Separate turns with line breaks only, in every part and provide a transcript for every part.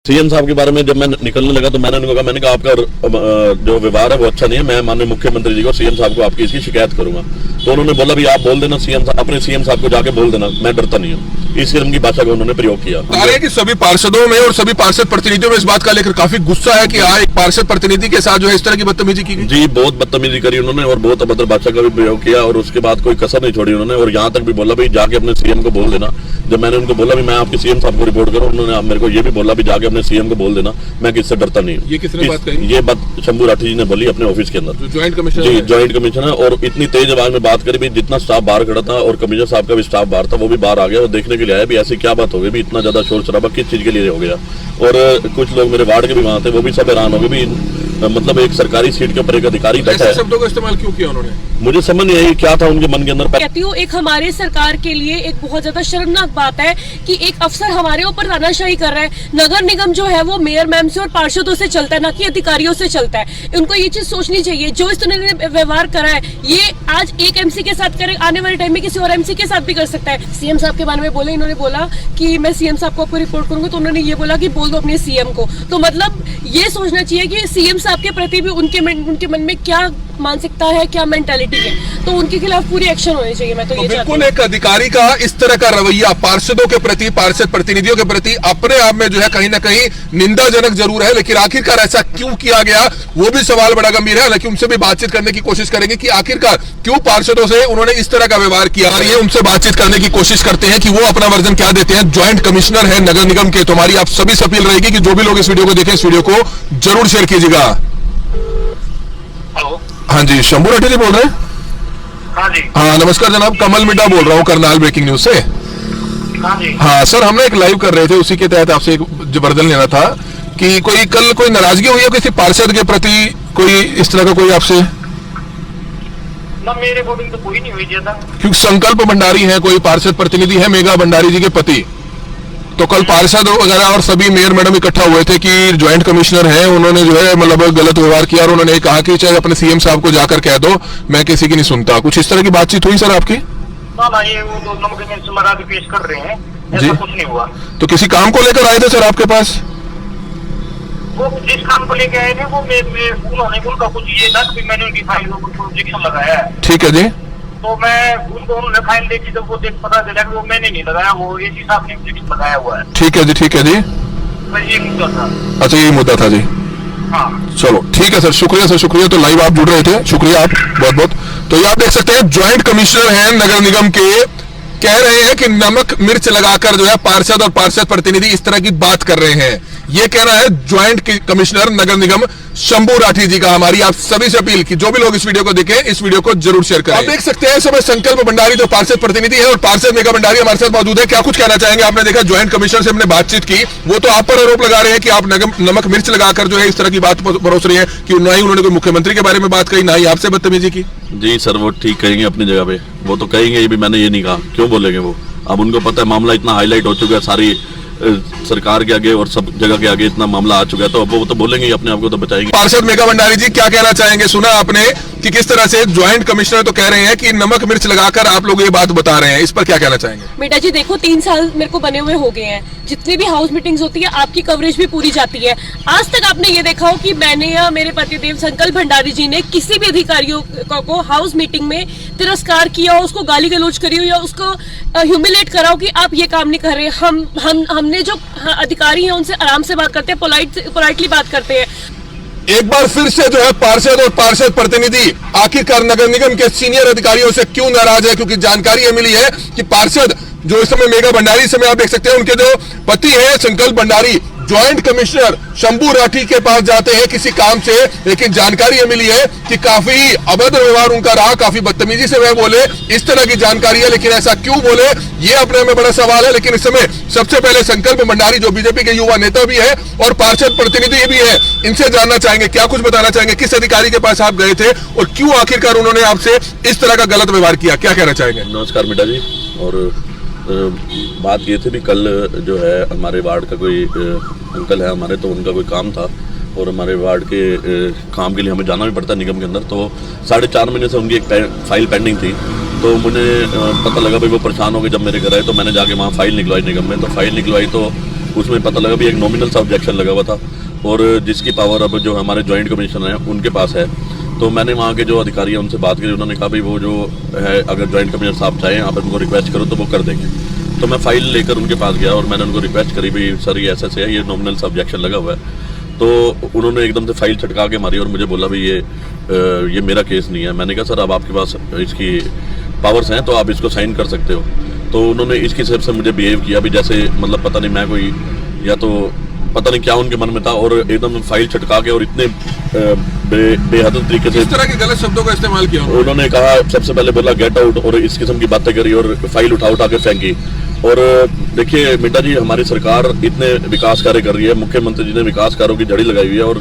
CM साहब के बारे में जब मैं निकलने लगा तो मैंने उनको कहा, मैंने कहा आपका जो व्यवहार है वो अच्छा नहीं है, मैं माननीय मुख्यमंत्री जी को, सीएम साहब को आपकी इसकी शिकायत करूंगा। तो उन्होंने बोला भी आप बोल देना सीएम साहब, अपने सीएम साहब को जाके बोल देना, मैं डरता नहीं हूँ। इस किस्म की भाषा का उन्होंने प्रयोग किया।
बता रहे हैं कि सभी पार्षदों में और सभी पार्षद प्रतिनिधियों में इस बात का लेकर काफी गुस्सा है कि एक पार्षद प्रतिनिधि के साथ जो है इस तरह की बदतमीजी की गई।
जी, बहुत बदतमीजी करी उन्होंने और बहुत अभद्र भाषा का भी प्रयोग किया और उसके बाद कोई कसर नहीं छोड़ी उन्होंने। और यहाँ तक भी बोला भी जाके अपने सीएम को बोल देना। जब मैंने उनको बोला भी मैं आपके सीएम साहब को रिपोर्ट करूँ, उन्होंने मेरे को ये भी बोला भी जाके अपने सीएम को बोल देना, मैं किससे डरता नहीं हूँ।
ये किसने बात कही?
ये बात शंभू राठी जी ने बोली अपने ऑफिस के अंदर,
ज्वाइंट कमिश्नर।
जी, ज्वाइंट कमिश्नर। और इतनी तेज आवाज में बात करी भी, जितना स्टाफ बाहर खड़ा था और कमिश्नर साहब का भी स्टाफ बाहर था, वो भी बाहर आ गया और देखने के लिए आया भी ऐसी क्या बात हो गई भी, इतना ज्यादा शोर शराबा किस चीज के लिए हो गया। और कुछ लोग मेरे वार्ड के भी वहां थे, वो भी सब हैरान हो गए भी, मतलब एक सरकारी सीट के ऊपर एक अधिकारी बैठा है।
शब्दों का इस्तेमाल क्यों किया उन्होंने?
मुझे समझ नहीं आई क्या था उनके मन के अंदर।
कहती हूँ एक हमारे सरकार के लिए एक बहुत ज्यादा शर्मनाक बात है कि एक अफसर हमारे ऊपर तानाशाही कर रहा है। नगर निगम जो है वो मेयर मैम से और पार्षदों से चलता है, ना कि अधिकारियों से चलता है। उनको ये चीज सोचनी चाहिए। जो इस तरह ने व्यवहार करा है, ये आज एक एमसी के साथ करे, आने वाले टाइम में किसी और एमसी के साथ भी कर सकता है। सीएम साहब के बारे में बोले, इन्होंने बोला कि मैं सीएम साहब को आपको रिपोर्ट करूंगा, तो उन्होंने ये बोला कि बोल दो अपने सीएम को। तो मतलब ये सोचना चाहिए कि सीएम साहब के प्रति भी उनके मन में क्या मानसिकता है, क्या मेंटालिटी है, तो उनके खिलाफ पूरी एक्शन होनी चाहिए। मैं तो ये
बिल्कुल एक अधिकारी का इस तरह का रवैया पार्षदों के प्रति, पार्षद प्रतिनिधियों के प्रति अपने आप में जो है कहीं ना कहीं निंदाजनक जरूर है, लेकिन आखिरकार ऐसा क्यों किया गया वो भी सवाल बड़ा गंभीर है। हालांकि उनसे भी बातचीत करने की कोशिश करेंगे कि आखिरकार क्यों पार्षदों से उन्होंने इस तरह का व्यवहार किया। ये उनसे बातचीत करने की कोशिश करते हैं कि वो अपना वर्जन क्या देते हैं। ज्वाइंट कमिश्नर है नगर निगम के। तो हमारी आप सभी से अपील रहेगी कि जो भी लोग इस वीडियो को देखें, इस वीडियो को जरूर शेयर कीजिएगा। हाँ जी, शंभू राठी जी बोल रहे हैं?
हाँ जी।
हाँ नमस्कार जनाब, कमल मिड्डा बोल रहा हूँ करनाल ब्रेकिंग न्यूज से।
हाँ जी।
हाँ सर, हमने एक लाइव कर रहे थे, उसी के तहत आपसे एक जबरदन लेना था कि कल कोई नाराजगी हुई है किसी पार्षद के प्रति, कोई इस तरह का कोई आपसे?
ना, मेरे अकॉर्डिंग तो कोई नहीं हुई ज्यादा।
क्योंकि संकल्प भंडारी है, कोई पार्षद प्रतिनिधि है मेघा भंडारी जी के पति, तो कल पार्षद वगैरह और सभी मेयर मैडम इकट्ठा हुए थे कि ज्वाइंट कमिश्नर हैं, उन्होंने जो है मतलब गलत व्यवहार किया और उन्होंने कहा कि चाहे अपने सीएम साहब को जाकर कह दो, मैं किसी की नहीं सुनता। कुछ इस तरह की बातचीत हुई सर आपकी?
ना, ये वो तो नमक मिर्च लगा के पेश कर रहे हैं, ऐसा कुछ नहीं हुआ।
तो किसी काम को लेकर आए थे सर आपके पास?
वो जिस काम को लेके आए थे वो उन्होंने उनका कुछ ये था कि मैंने उनकी फाइल को कुछ ऑब्जेक्शन लगाया है।
ठीक है जी।
तो मैं उन्होंने फाइल देखी तो वो पता चला कि वो मैंने नहीं लगाया, वो एसी साहब ने ऑब्जेक्शन लगाया हुआ है।
ठीक है जी, ठीक है जी।
बस ये मुद्दा था।
अच्छा, ये मुद्दा था जी।
हाँ
चलो ठीक है सर, शुक्रिया सर, शुक्रिया। तो लाइव आप जुड़ रहे थे, शुक्रिया आप बहुत बहुत। तो ये आप देख सकते हैं ज्वाइंट कमिश्नर हैं नगर निगम के, कह रहे हैं कि नमक मिर्च लगाकर जो है पार्षद और पार्षद प्रतिनिधि इस तरह की बात कर रहे हैं। ये कहना है ज्वाइंट कमिश्नर नगर निगम शंभू राठी जी का। हमारी आप सभी से अपील कि जो भी लोग इस वीडियो को देखें, इस वीडियो को जरूर शेयर करें। आप देख सकते हैं समय संकल्प भंडारी जो पार्षद प्रतिनिधि है और पार्षद मेघा भंडारी हमारे साथ मौजूद है। क्या कुछ कहना चाहेंगे? आपने देखा ज्वाइंट कमिश्नर से हमने बातचीत की, वो तो आप पर आरोप लगा रहे हैं कि आप नमक मिर्च लगाकर जो है इस तरह की बात परोस रही है कि ना ही उन्होंने कोई मुख्यमंत्री के बारे में बात कही, ना ही आपसे बदतमीजी की।
जी सर, वो ठीक कहेंगे अपनी जगह पे, वो तो कहेंगे, ये भी मैंने ये नहीं कहा, क्यों बोलेंगे वो? अब उनको पता है मामला इतना हाईलाइट हो चुका है सारी सरकार के आगे और सब जगह के आगे, इतना मामला आ चुका है, तो अब वो तो बोलेंगे ही, अपने आप को तो बचाएंगे।
पार्षद मेघा भंडारी जी क्या कहना चाहेंगे? सुना आपने कि किस तरह से ज्वाइंट कमिश्नर तो कह रहे हैं कि नमक मिर्च लगाकर आप लोग ये बात बता रहे हैं, इस पर क्या कहना चाहेंगे?
बेटा जी देखो, 3 साल मेरे को बने हुए हो गए हैं, जितनी भी हाउस मीटिंग्स होती है आपकी कवरेज भी पूरी जाती है। आज तक आपने ये देखा हो कि मैंने या मेरे पतिदेव संकल्प भंडारी जी ने किसी भी अधिकारियों को हाउस मीटिंग में तिरस्कार किया हो, उसको गाली गलौज करी हो या उसको ह्यूमिलेट करा हो कि आप ये काम नहीं कर रहे। हमने जो अधिकारी हैं उनसे आराम से बात करते हैं, पोलाइटली बात करते हैं।
एक बार फिर से जो है पार्षद और पार्षद प्रतिनिधि आखिरकार नगर निगम के सीनियर अधिकारियों से क्यों नाराज है? क्योंकि जानकारी ये मिली है कि पार्षद जो इस समय मेघा भंडारी समय आप देख सकते हैं, उनके जो पति है संकल्प भंडारी ज्वाइंट कमिश्नर शंभू राठी के पास जाते हैं किसी काम से, लेकिन जानकारी ये मिली है कि काफी अभद्र व्यवहार उनका रहा, काफी बदतमीजी से वह बोले, इस तरह की जानकारी है। लेकिन ऐसा क्यों बोले, ये अपने में बड़ा सवाल है। लेकिन इस समय सबसे पहले संकल्प भंडारी जो बीजेपी के युवा नेता भी है और पार्षद प्रतिनिधि भी है, इनसे जानना चाहेंगे, क्या कुछ बताना चाहेंगे, किस अधिकारी के पास आप गए थे और क्यों आखिरकार उन्होंने आपसे इस तरह का गलत व्यवहार किया, क्या कहना चाहेंगे?
नमस्कार बेटा जी। और बात ये थी भी कल जो है हमारे वार्ड का कोई अंकल है हमारे, तो उनका कोई काम था और हमारे वार्ड के काम के लिए हमें जाना भी पड़ता है निगम के अंदर। तो 4.5 महीने से उनकी एक फाइल पेंडिंग थी, तो मुझे पता लगा भाई वो परेशान हो गए। जब मेरे घर आए तो मैंने जाके वहाँ फाइल निकलवाई निगम में, तो फाइल निकलवाई तो उसमें पता लगा भी एक नॉमिनल सा ऑब्जेक्शन लगा हुआ था और जिसकी पावर अब जो हमारे जॉइंट कमिश्नर हैं उनके पास है। तो मैंने वहाँ के जो अधिकारी हैं उनसे बात की, उन्होंने कहा भाई वो जो है अगर जॉइंट कमिश्नर साहब चाहें आप उनको रिक्वेस्ट करो तो वो कर देंगे। तो मैं फाइल लेकर उनके पास गया और मैंने उनको रिक्वेस्ट करी भाई सर ये ऐसे है, ये नॉमिनल सा ऑब्जेक्शन लगा हुआ है। तो उन्होंने एकदम से फाइल छटका के मारी और मुझे बोला भाई ये मेरा केस नहीं है। मैंने कहा सर अब आपके पास इसकी पावर्स हैं तो आप इसको साइन कर सकते हो। तो उन्होंने इसकी हिसाब से मुझे बिहेव किया भी जैसे मतलब पता नहीं मैं कोई या तो पता नहीं क्या उनके मन में था और एकदम फाइल छटका के और इतने बेहद तरीके से
इस तरह के गलत शब्दों का इस्तेमाल किया
उन्होंने कहा। सबसे पहले बोला गेट आउट और इस किस्म की बातें करी और फाइल उठा के फेंकी। और देखिए मिंटा जी हमारी सरकार इतने विकास कार्य कर रही है, मुख्यमंत्री जी ने विकास कार्यों की जड़ी लगाई हुई है और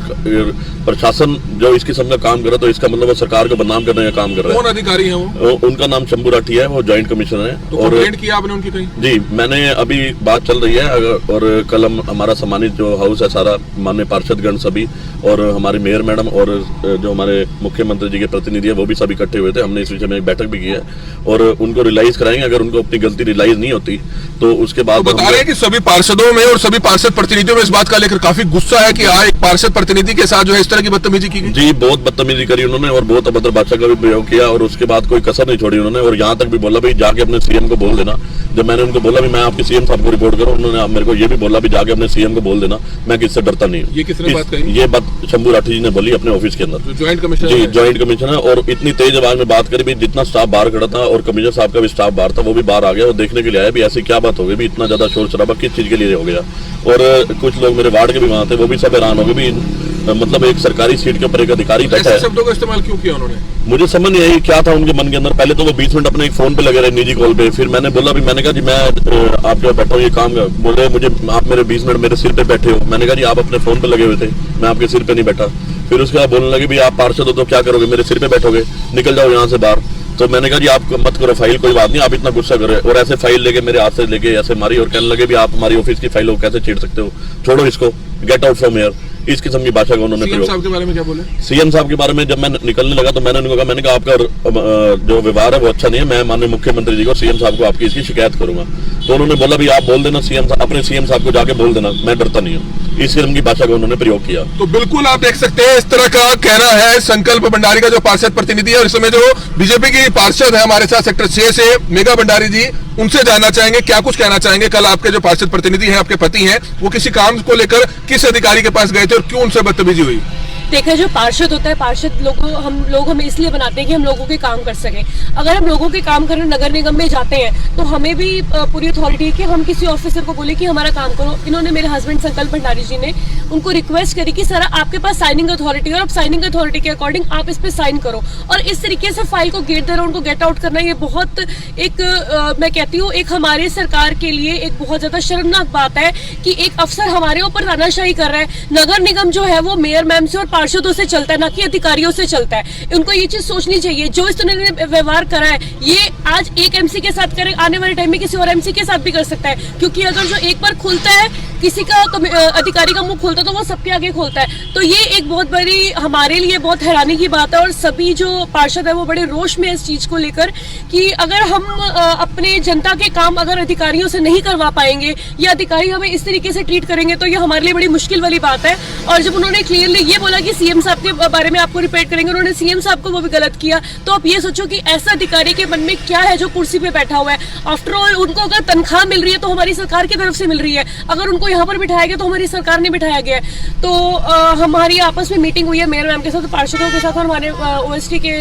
प्रशासन जो इस किस्म का काम कर रहा है तो इसका मतलब वो सरकार को बदनाम करने का काम कर रहा है।
कौन अधिकारी है वो?
उनका नाम शंभू राठी है, वो जॉइंट कमिश्नर है।
तो कंप्लेंट किया आपने उनकी कहीं?
जी मैंने अभी बात चल रही है और कल हम हमारा सम्मानित जो हाउस है सारा माननीय पार्षदगण सभी और हमारी मेयर मैडम और जो हमारे मुख्यमंत्री जी के प्रतिनिधि है वो भी सब इकट्ठे हुए थे। हमने इस विषय में एक बैठक भी की है और उनको रियलाइज कराएंगे। अगर उनको अपनी गलती रियलाइज नहीं होती तो उसके बाद
तो बता रहे हैं कि सभी पार्षदों में और सभी पार्षद प्रतिनिधियों में इस बात का लेकर काफी गुस्सा है कि एक पार्षद प्रतिनिधि के साथ जो है इस तरह की बदतमीजी की गई।
जी बहुत बदतमीजी करी उन्होंने और बहुत अभद्र भाषा का भी प्रयोग किया और उसके बाद कोई कसर नहीं छोड़ी उन्होंने। और यहाँ तक भी बोला भाई जाके अपने सीएम को बोल देना। जब मैंने उनको बोला भी मैं आपके सीएम साहब को रिपोर्ट करूँ, उन्होंने मेरे को ये भी बोला भी जाके अपने सीएम को बोल देना, मैं किससे डरता नहीं हूँ।
ये किसने बात कही?
ये बात शंभू राठी जी ने बोली अपने ऑफिस के अंदर,
ज्वाइंट कमिश्नर।
जी ज्वाइंट कमिश्नर है। और इतनी तेज आवाज में बात करी भी जितना स्टाफ बाहर खड़ा था और कमिश्नर साहब का भी स्टाफ बाहर था वो भी बाहर आ गया और देखने के लिए आया भी ऐसी क्या बात हो गई भी इतना ज्यादा शोर शराबा किस चीज के लिए हो गया। और कुछ लोग मेरे वार्ड के भी वहां थे वो भी सब हैरान हो गए भी मतलब एक सरकारी सीट के ऊपर एक अधिकारी बैठा है।
शब्दों का इस्तेमाल क्यों किया उन्होंने?
मुझे समझ नहीं आई क्या था उनके मन के अंदर। पहले तो वो 20 मिनट अपने एक फोन पे लगे रहे निजी कॉल पे। फिर मैंने बोला भी मैंने कहा जी मैं आपके बैठा हूँ ये काम बोले मुझे आप मेरे 20 मिनट मेरे सिर पे बैठे हो। मैंने कहा जी आप अपने फोन पे लगे हुए थे, मैं आपके सिर पे नहीं बैठा। फिर उसके बाद बोलने लगे भी आप पार्षद हो तो क्या करोगे, मेरे सिर पे बैठोगे, निकल जाओ यहाँ से बाहर। तो मैंने कहा जी आप मत करो फाइल, कोई बात नहीं, आप इतना गुस्सा करो। और ऐसे फाइल लेके मेरे हाथ से लेके ऐसे मारी और कहने लगे भी आप हमारी ऑफिस की फाइल को कैसे छेड़ सकते हो, छोड़ो इसको, गेट आउट फ्रॉम हियर। इस किस्म की भाषा का उन्होंने
सीएम साहब के बारे में क्या बोले?
सीएम साहब के बारे में जब मैं निकलने लगा तो मैंने उनको कहा, मैंने कहा आपका जो व्यवहार है वो अच्छा नहीं है, मैं माननीय मुख्यमंत्री जी को सीएम साहब को आपकी इसकी शिकायत करूंगा। तो उन्होंने बोला भी आप बोल देना सीएम साहब, अपने सीएम साहब को जाके बोल देना, मैं डरता नहीं हूँ। इस किस्म की भाषा का उन्होंने प्रयोग किया।
तो बिल्कुल आप देख सकते हैं इस तरह का कहना है संकल्प भंडारी का जो पार्षद प्रतिनिधि है। और इस समय जो बीजेपी की पार्षद है हमारे साथ सेक्टर 6 से मेघा भंडारी जी, उनसे जानना चाहेंगे क्या कुछ कहना चाहेंगे। कल आपके जो पार्षद प्रतिनिधि हैं आपके पति हैं वो किसी काम को लेकर किस अधिकारी के पास गए थे और क्यों उनसे बदतमीजी हुई?
देखिए जो पार्षद होता है, पार्षद लोग हमें इसलिए बनाते हैं कि हम लोगों के काम कर सके। अगर हम लोगों के काम करने नगर निगम में जाते हैं तो हमें भी पूरी अथॉरिटी है कि हम किसी ऑफिसर को बोले कि हमारा काम करो। इन्होंने मेरे हस्बैंड संकल्प भंडारी जी ने उनको रिक्वेस्ट करी कि सर आपके पास साइनिंग अथॉरिटी है और अब साइनिंग अथॉरिटी के अकॉर्डिंग आप इस पे साइन करो। और इस तरीके से फाइल को गेट दे उनको गेट आउट करना, ये बहुत एक मैं कहती हूँ एक हमारे सरकार के लिए एक बहुत ज्यादा शर्मनाक बात है कि एक अफसर हमारे ऊपर तानाशाही कर रहा है। नगर निगम जो है वो मेयर मैम से और पार्षदों से चलता है, ना कि अधिकारियों से चलता है। उनको ये चीज सोचनी चाहिए। जो इस तरह ने व्यवहार करा है ये आज एक एमसी के साथ करे, आने वाले टाइम में किसी और एमसी के साथ भी कर सकता है। क्योंकि अगर जो एक बार खुलता है किसी का अधिकारी का मुंह खोलता है तो वो सबके आगे खोलता है। तो ये एक बहुत बड़ी हमारे लिए बहुत हैरानी की बात है। और सभी जो पार्षद है वो बड़े रोष में इस चीज को लेकर कि अगर हम अपने जनता के काम अगर अधिकारियों से नहीं करवा पाएंगे या अधिकारी हमें इस तरीके से ट्रीट करेंगे तो ये हमारे लिए बड़ी मुश्किल वाली बात है। और जब उन्होंने क्लियरली ये बोला कि सीएम साहब के बारे में आपको रिपोर्ट करेंगे, उन्होंने सीएम साहब को वो भी गलत किया। तो आप ये सोचो कि ऐसा अधिकारी के मन में क्या है जो कुर्सी पे बैठा हुआ है। आफ्टर ऑल उनको अगर तनख्वाह मिल रही है तो हमारी सरकार की तरफ से मिल रही है, अगर उनको यहाँ पर बिठाया गया तो हमारी सरकार ने बिठाया गया है। तो हमारी आपस में मीटिंग हुई है मेयर मैम के साथ, पार्षदों के साथ, और हमारे ओएसटी के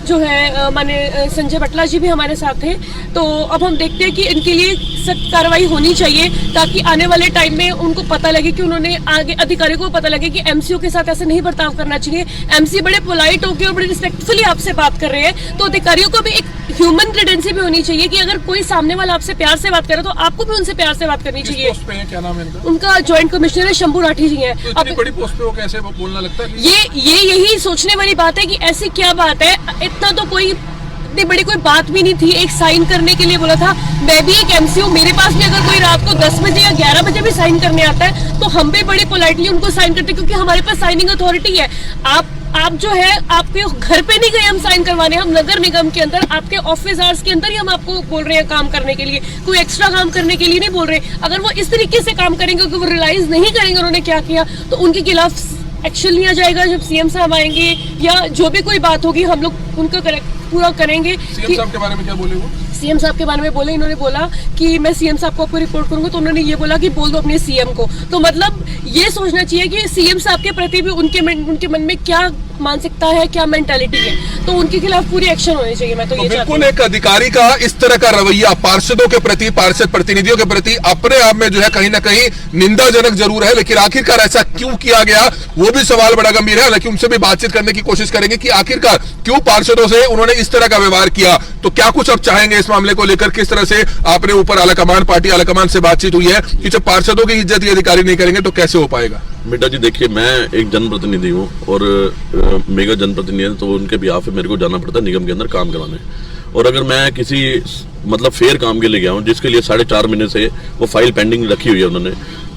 जो है माने संजय बटला जी भी हमारे साथ थे। तो अब हम देखते हैं कि इनके लिए सख्त कार्रवाई होनी चाहिए ताकि आने वाले टाइम में उनको पता लगे कि उन्होंने आगे अधिकारियों को पता लगे कि एमसीओ के साथ ऐसे नहीं बर्ताव करना चाहिए। एमसी बड़े पोलाइट होकर और बड़े रिस्पेक्टफुली आपसे बात कर रहे हैं तो अधिकारियों को भी एक ह्यूमन टेंडेंसी भी होनी चाहिए कि अगर कोई सामने वाला आपसे प्यार से बात करे तो आपको भी उनसे प्यार से बात करनी चाहिए।
पोस्ट पे है, क्या नाम है इनका?
उनका ज्वाइंट कमिश्नर है शंभू राठी जी हैं।
तो इतनी बड़ी पोस्ट पे वो कैसे बोलना लगता है?
ये यही सोचने वाली बात है कि ऐसी क्या बात है। इतना तो कोई इतनी बड़ी कोई बात भी नहीं थी। एक साइन करने के लिए बोला था। मैं भी एक एमसी हूँ, मेरे पास भी अगर कोई रात को 10 बजे या 11 बजे भी साइन करने आता है तो हम भी बड़े पोलाइटली उनको साइन करते हैं क्योंकि हमारे पास साइनिंग अथॉरिटी है। आप आप जो है आपके घर पे नहीं गए हम साइन करवाने, हम नगर निगम के अंदर आपके ऑफिस आवर्स के अंदर ही हम आपको बोल रहे हैं काम करने के लिए, कोई एक्स्ट्रा काम करने के लिए नहीं बोल रहे। अगर वो इस तरीके से काम करेंगे क्योंकि वो रियलाइज नहीं करेंगे उन्होंने क्या किया, तो उनके खिलाफ एक्शन लिया जाएगा। जब सीएम साहब आएंगे या जो भी कोई बात होगी हम लोग उनका पूरा करेंगे।
सीएम साहब के बारे में क्या बोले वो?
सीएम साहब के बारे में बोले, इन्होंने बोला कि मैं सीएम साहब को आपको रिपोर्ट करूंगा, तो उन्होंने ये बोला कि बोल दो अपने सीएम को। तो मतलब ये सोचना चाहिए कि सीएम साहब के प्रति भी उनके मन में क्या मानसिकता है, क्या मेंटालिटी है, तो उनके खिलाफ पूरी एक्शन होनी चाहिए। मैं तो ये
बिल्कुल एक अधिकारी का इस तरह का रवैया पार्षदों के प्रति, पार्षद प्रतिनिधियों के प्रति अपने आप में जो है कहीं ना कहीं निंदाजनक जरूर है, लेकिन आखिरकार ऐसा क्यों किया गया वो भी सवाल बड़ा गंभीर है। हालांकि उनसे भी बातचीत करने की कोशिश करेंगे कि आखिरकार क्यों पार्षदों से उन्होंने इस तरह का व्यवहार किया, तो क्या कुछ अब चाहेंगे इस मामले को लेकर, किस तरह से आपने ऊपर आलाकमान, पार्टी आलाकमान से बातचीत हुई है कि जब पार्षदों की इज्जत ये अधिकारी नहीं करेंगे तो कैसे हो पाएगा?
बेटा जी देखिए, मैं एक जनप्रतिनिधि हूँ और मेगा जनप्रतिनिधि है, तो उनके बिहाफ पे मेरे को जाना पड़ता है निगम के अंदर काम करवाने। और अगर मैं किसी मतलब फेयर काम के लिए गया हूँ जिसके लिए 4.5 महीने से वो फाइल पेंडिंग रखी हुई है उन्होंने,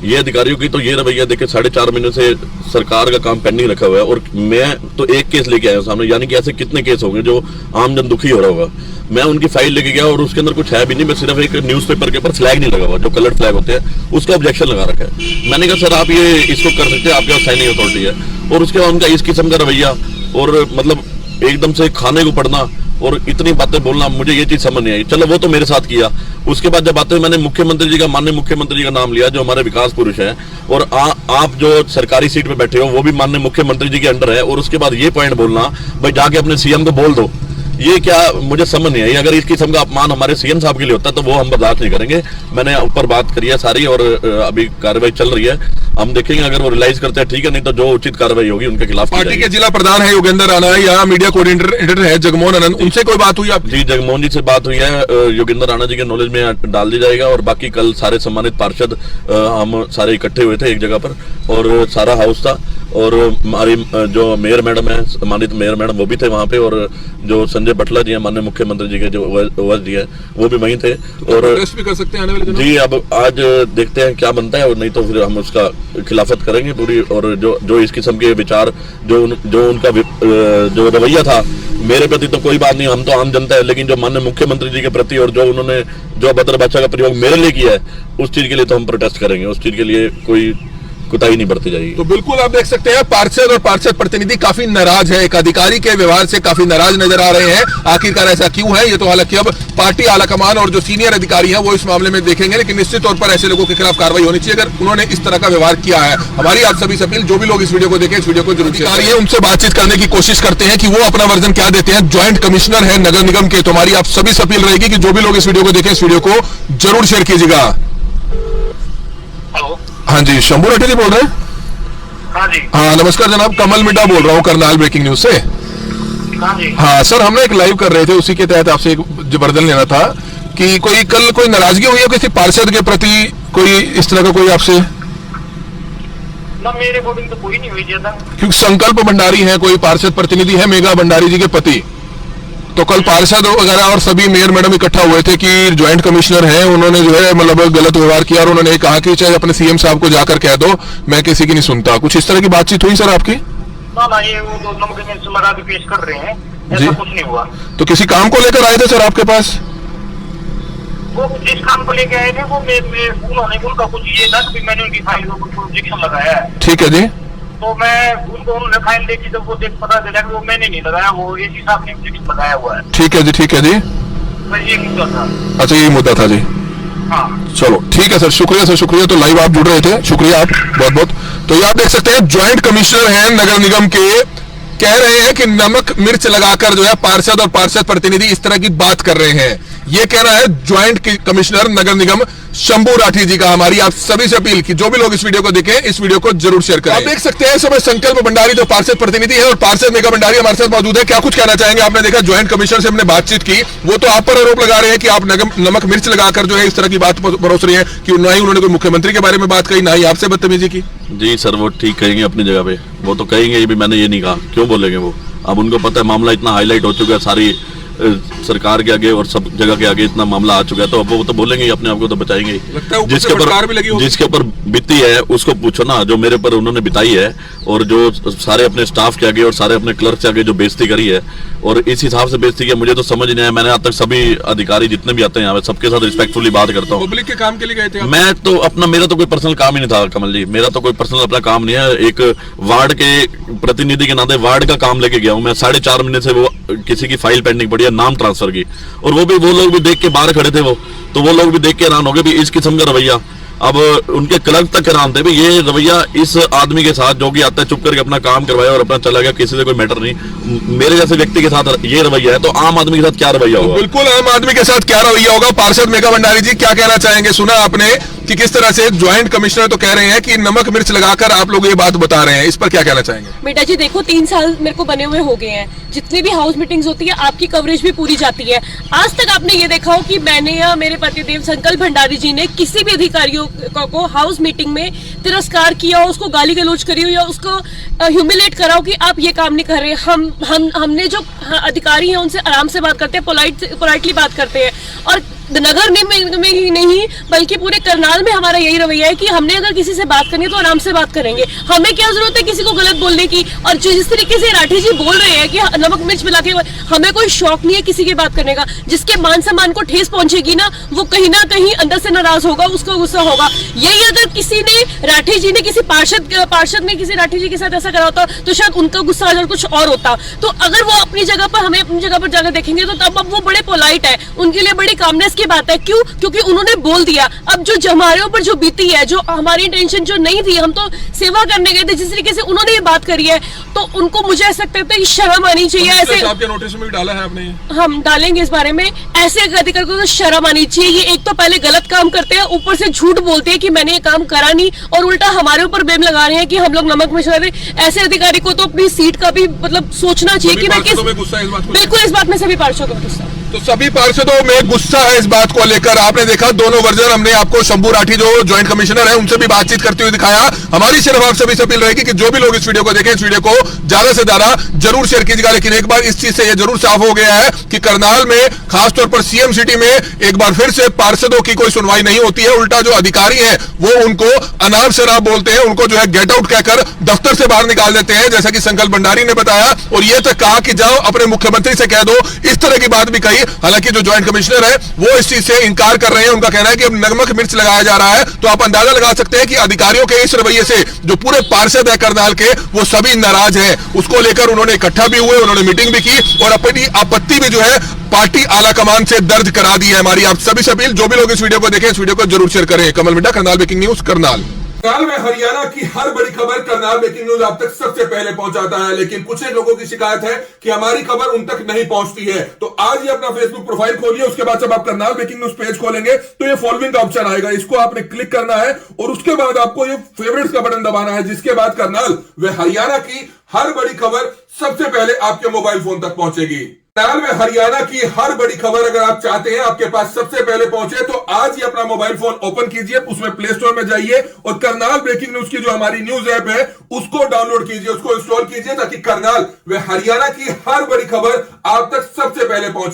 ये अधिकारियों की तो ये रवैया देखे 4.5 महीने से सरकार का काम पेंडिंग रखा हुआ है, और मैं तो एक केस लेके आया हूँ सामने, यानी कि ऐसे कितने केस होंगे जो आम जन दुखी हो रहा होगा। मैं उनकी फाइल लेके गया और उसके अंदर कुछ है भी नहीं, मैं सिर्फ एक न्यूज़पेपर के ऊपर फ्लैग नहीं लगा हुआ, जो कलर्ड फ्लैग होते हैं उसका ऑब्जेक्शन लगा रखा है। मैंने कहा सर आप ये इसको कर सकते हैं, आपके पास साइनिंग अथॉरिटी है। और उसके बाद उनका इस किस्म का रवैया और मतलब एकदम से खाने को पड़ना और इतनी बातें बोलना, मुझे ये चीज समझ नहीं आई। चलो वो तो मेरे साथ किया, उसके बाद जब आते हैं मैंने मुख्यमंत्री जी का, माननीय मुख्यमंत्री जी का नाम लिया जो हमारे विकास पुरुष हैं, और आप जो सरकारी सीट पे बैठे हो वो भी माननीय मुख्यमंत्री जी के अंडर है, और उसके बाद ये पॉइंट बोलना भाई जाके अपने सीएम को बोल दो, ये क्या मुझे समझ नहीं आई। अगर इस किस्म का अपमान हमारे सीएम साहब के लिए होता है तो वो हम बर्दाश्त नहीं करेंगे। मैंने ऊपर बात करी है सारी और अभी कार्रवाई चल रही है, हम देखेंगे अगर वो रियलाइज करते हैं ठीक है, नहीं तो जो उचित कार्रवाई होगी उनके खिलाफ।
पार्टी के जिला प्रधान है योगेंद्र राणा, यहाँ मीडिया कोऑर्डिनेटर है जगमोहन आनंद, उनसे कोई बात हुई आपकी?
जी जगमोहन जी से बात हुई है, योगेंद्र राणा जी के नॉलेज में डाल दी जाएगा। और बाकी कल सारे सम्मानित पार्षद हम सारे इकट्ठे हुए थे एक जगह पर और सारा हाउस था, और हमारी जो मेयर मैडम है, सम्मानित मेयर मैडम वो भी थे वहाँ पे, और जो संजय बटला जी है माननीय मुख्यमंत्री जी के जो ओएस जी है वो भी वहीं थे। और
भी कर सकते हैं आने वाले दिनों?
जी अब आज देखते हैं क्या बनता है, और नहीं तो फिर हम उसका खिलाफत करेंगे पूरी। और जो इस किस्म के विचार जो उनका जो रवैया था मेरे प्रति तो कोई बात नहीं, हम तो आम जनता है, लेकिन जो माननीय मुख्यमंत्री जी के प्रति और जो उन्होंने जो अभद्र भाषा का प्रयोग मेरे लिए किया है उस चीज के लिए तो हम प्रोटेस्ट करेंगे, उस चीज के लिए कोई कुताही नहीं बरती जाएगी।
तो बिल्कुल आप देख सकते हैं पार्षद और पार्षद प्रतिनिधि काफी नाराज है, एक अधिकारी के व्यवहार से काफी नाराज नजर आ रहे हैं। आखिरकार ऐसा क्यों है ये तो हालांकि अब पार्टी आलाकमान और जो सीनियर अधिकारी हैं वो इस मामले में देखेंगे, लेकिन निश्चित तौर पर ऐसे लोगों के खिलाफ कार्रवाई होनी चाहिए अगर उन्होंने इस तरह का व्यवहार किया है। हमारी आप सभी से अपील, जो भी लोग इस वीडियो को देखें इस वीडियो को जरूर शेयर करिए, उनसे बातचीत करने की कोशिश करते हैं कि वो अपना वर्जन क्या देते हैं। ज्वाइंट कमिश्नर है नगर निगम के, तो हमारी आप सभी से अपील रहेगी कि जो भी लोग इस वीडियो को देखें इस वीडियो को जरूर शेयर कीजिएगा। हाँ जी, शंभू राठी जी बोल रहे हैं?
हाँ जी।
हाँ नमस्कार जनाब, कमल मिड्डा बोल रहा हूँ करनाल ब्रेकिंग न्यूज से।
हाँ जी।
हाँ सर, हमने एक लाइव कर रहे थे, उसी के तहत आपसे एक जबरदन लेना था कि कल कोई नाराजगी हुई है किसी पार्षद के प्रति, कोई इस तरह का कोई आपसे?
ना मेरे अकॉर्डिंग तो कोई नहीं हुई ज्यादा,
क्योंकि संकल्प भंडारी है, कोई पार्षद प्रतिनिधि है मेघा भंडारी जी के पति, तो कल पार्षद वगैरह और सभी मेयर मैडम इकट्ठा हुए थे कि ज्वाइंट कमिश्नर हैं, उन्होंने जो है मतलब गलत व्यवहार किया और उन्होंने कहा कि चाहे अपने सीएम साहब को जाकर कह दो, मैं किसी की नहीं सुनता। कुछ इस तरह की बातचीत हुई सर आपकी?
ना ये वो तो नमक मिर्च लगा के पेश कर रहे हैं, ऐसा कुछ नहीं हुआ।
तो किसी काम को लेकर आए थे सर आपके पास?
वो जिस काम को लेके आए थे वो उन्होंने उनका कुछ ये था कि मैंने उनकी फाइल में कुछ ऑब्जेक्शन लगाया है।
ठीक है जी।
तो मैं उन्होंने फाइल देखी तो वो पता चला कि वो मैंने नहीं लगाया, वो एसी साहब ने ऑब्जेक्शन लगाया हुआ है।
ठीक है जी, ठीक है जी।
बस ये मुद्दा था।
अच्छा यही मुद्दा था जी।
हाँ
चलो ठीक है सर, शुक्रिया सर, शुक्रिया। तो लाइव आप जुड़ रहे थे, शुक्रिया आप बहुत बहुत। तो ये आप देख सकते हैं ज्वाइंट कमिश्नर हैं नगर निगम के, कह रहे हैं कि नमक मिर्च लगाकर जो है पार्षद और पार्षद प्रतिनिधि इस तरह की बात कर रहे हैं। ये कहना है ज्वाइंट कमिश्नर नगर निगम शंभू राठी जी का। हमारी आप सभी से अपील कि जो भी लोग इस वीडियो को देखें इस वीडियो को जरूर शेयर करें। आप देख सकते हैं समय संकल्प भंडारी जो पार्षद प्रतिनिधि है और पार्षद मेघा भंडारी हमारे साथ मौजूद है। क्या कुछ कहना चाहेंगे? आपने देखा ज्वाइंट कमिश्नर से हमने बातचीत की, वो तो आप पर आरोप लगा रहे हैं कि आप नमक मिर्च लगाकर जो है इस तरह की बात परोस रही है कि ना ही उन्होंने कोई मुख्यमंत्री के बारे में बात कही, ना ही आपसे बदतमीजी की।
जी सर, वो ठीक कहेंगे अपनी जगह पे, वो तो कहेंगे भी मैंने ये नहीं कहा, क्यों बोलेंगे वो? अब उनको पता है मामला इतना हाईलाइट हो चुका है सारी सरकार के आगे और सब जगह के आगे इतना मामला आ चुका है, तो अब वो तो बोलेंगे ही, अपने आप को तो बचाएंगे ही। जिसके ऊपर बीती है उसको पूछो ना, जो मेरे पर उन्होंने बिताई है, और जो सारे अपने स्टाफ के आगे और सारे अपने क्लर्क के आगे जो बेइज्जती करी है, और इस हिसाब से बेइज्जती किया, मुझे तो समझ नहीं आया। मैंने आज तक सभी अधिकारी जितने भी आते हैं यहाँ पे सबके साथ रिस्पेक्टफुली बात करता हूँ।
पब्लिक के काम के लिए गए थे आप?
मैं तो अपना, मेरा तो कोई पर्सनल काम ही नहीं था कमल जी, मेरा तो कोई पर्सनल अपना काम नहीं है। एक वार्ड के प्रतिनिधि के नाते वार्ड का काम लेके गया हूँ मैं। 4.5 महीने से वो किसी की फाइल पेंडिंग पड़ी है नाम ट्रांसफर की, और वो लोग भी देख के बाहर खड़े थे, तो वो लोग भी देख के हैरान हो गए भी इस किस्म का रवैया। अब उनके क्लर्क तक हैरान थे भी ये रवैया इस आदमी के साथ जो कि आता है चुप करके अपना काम करवाया और अपना चला गया, किसी से कोई मैटर नहीं। मेरे जैसे व्यक्ति के साथ ये रवैया है, तो आम आदमी के साथ क्या रवैया होगा?
बिल्कुल आम आदमी के साथ क्या रवैया होगा। पार्षद मेघा भंडारी जी क्या कहना चाहेंगे? सुना आपने कि किस तरह से ज्वाइंट कमिश्नर तो कह रहे हैं कि नमक मिर्च लगाकर आप लोग ये बात बता रहे हैं, इस पर क्या कहना चाहेंगे?
बेटा जी देखो, 3 साल मेरे को बने हुए हो गए हैं, जितनी भी हाउस मीटिंग्स होती है आपकी कवरेज भी पूरी जाती है। आज तक आपने ये देखा हो कि मैंने या मेरे पतिदेव संकल्प भंडारी जी ने किसी भी अधिकारियों को हाउस मीटिंग में तिरस्कार किया हो, उसको गाली गलौज करी हो या उसको ह्यूमिलेट करा हो कि आप ये काम नहीं कर रहे। हमने जो अधिकारी हैं उनसे आराम से बात करते हैं, पोलाइटली बात करते हैं, और नगर निगम में ही नहीं बल्कि पूरे करनाल में हमारा यही रवैया है कि हमने अगर किसी से बात करनी है तो आराम से बात करेंगे। हमें क्या जरूरत है किसी को गलत बोलने की? और जिस तरीके से राठी जी बोल रहे हैं कि नमक मिर्च मिला के, हमें कोई शौक नहीं है किसी की बात करने का। जिसके मान सम्मान को ठेस पहुंचेगी ना, वो कहीं ना कहीं अंदर से नाराज होगा, उसको गुस्सा होगा। यही अगर किसी ने, राठी जी ने किसी पार्षद ने किसी राठी जी के साथ ऐसा करा होता तो शायद उनका गुस्सा अगर कुछ और होता। तो अगर वो अपनी जगह पर, हमें अपनी जगह पर जाकर देखेंगे तो तब अब वो बड़े पोलाइट है, उनके लिए बड़ी कामनेस की बात है। क्यों? क्योंकि उन्होंने बोल दिया। अब जो हमारे ऊपर जो बीती है, जो हमारी इंटेंशन जो नहीं थी, हम तो सेवा करने गए थे, जिस तरीके से उन्होंने ये बात करी है, तो उनको मुझे ऐसा लगता है कि शर्म आनी चाहिए। ऐसे
आपके नोटिस में भी डाला है आपने?
हम डालेंगे इस बारे में। ऐसे अधिकारी को तो शर्म आनी चाहिए। ये एक तो पहले गलत काम करते हैं, ऊपर से झूठ बोलते हैं कि मैंने ये काम करा नहीं, और उल्टा हमारे ऊपर ब्लेम लगा रहे हैं कि हम लोग नमक मिर्च लगा। ऐसे अधिकारी को तो अपनी सीट का भी मतलब सोचना चाहिए कि मैं किस, बिल्कुल इस बात में सभी पार्षदों को गुस्सा।
तो सभी पार्षदों में गुस्सा है इस बात को लेकर। आपने देखा दोनों वर्जन, हमने आपको शंभू राठी जो ज्वाइंट कमिश्नर है उनसे भी बातचीत करते हुए दिखाया। हमारी सिर्फ आप सभी से अपील रहेगी कि जो भी लोग इस वीडियो को देखें, इस वीडियो को ज्यादा से ज्यादा जरूर शेयर कीजिएगा। लेकिन एक बार इस चीज से यह जरूर साफ हो गया है कि करनाल में, खासतौर पर सीएम सिटी में, एक बार फिर से पार्षदों की कोई सुनवाई नहीं होती है। उल्टा जो अधिकारी है वो उनको अनाप शराब बोलते हैं, उनको जो है गेट आउट कहकर दफ्तर से बाहर निकाल देते हैं, जैसा कि संकल्प भंडारी ने बताया। और यह तक कहा कि जाओ अपने मुख्यमंत्री से कह दो, इस तरह की बात भी कही। हालांकि जो ज्वाइंट कमिश्नर है वो इस चीज से इनकार कर रहे हैं। उनका कहना है कि अब नमक मिर्च लगाया जा रहा है। तो आप अंदाजा लगा सकते हैं कि अधिकारियों के इस रवैये से जो पूरे पार्षद है करनाल के, वो सभी नाराज हैं। उसको लेकर उन्होंने इकट्ठा भी हुए, उन्होंने मीटिंग भी की और अपनी आपत्ति भी जो है पार्टी आला कमान से दर्ज करा दी है। हमारी आप सभी से अपील, जो भी लोग इस वीडियो को देखें, इस वीडियो को जरूर शेयर करें। कमल मिड्डा, करनाल ब्रेकिंग न्यूज, करनाल। करनाल में हरियाणा की हर बड़ी खबर करनाल ब्रेकिंग न्यूज आप तक सबसे पहले पहुंचाता है। लेकिन कुछ लोगों की शिकायत है कि हमारी खबर उन तक नहीं पहुंचती है। तो आज ही अपना फेसबुक प्रोफाइल खोलिए, उसके बाद जब आप करनाल ब्रेकिंग न्यूज पेज खोलेंगे तो ये फॉलोइंग का ऑप्शन आएगा, इसको आपने क्लिक करना है और उसके बाद आपको ये फेवरेट्स का बटन दबाना है, जिसके बाद करनाल व हरियाणा की हर बड़ी खबर सबसे पहले आपके मोबाइल फोन तक पहुंचेगी। करनाल में हरियाणा की हर बड़ी खबर अगर आप चाहते हैं आपके पास सबसे पहले पहुंचे, तो आज ही अपना मोबाइल फोन ओपन कीजिए, उसमें प्ले स्टोर में जाइए और करनाल ब्रेकिंग न्यूज की जो हमारी न्यूज ऐप है उसको डाउनलोड कीजिए, उसको इंस्टॉल कीजिए, ताकि करनाल व हरियाणा की हर बड़ी खबर आप तक सबसे पहले पहुंचे।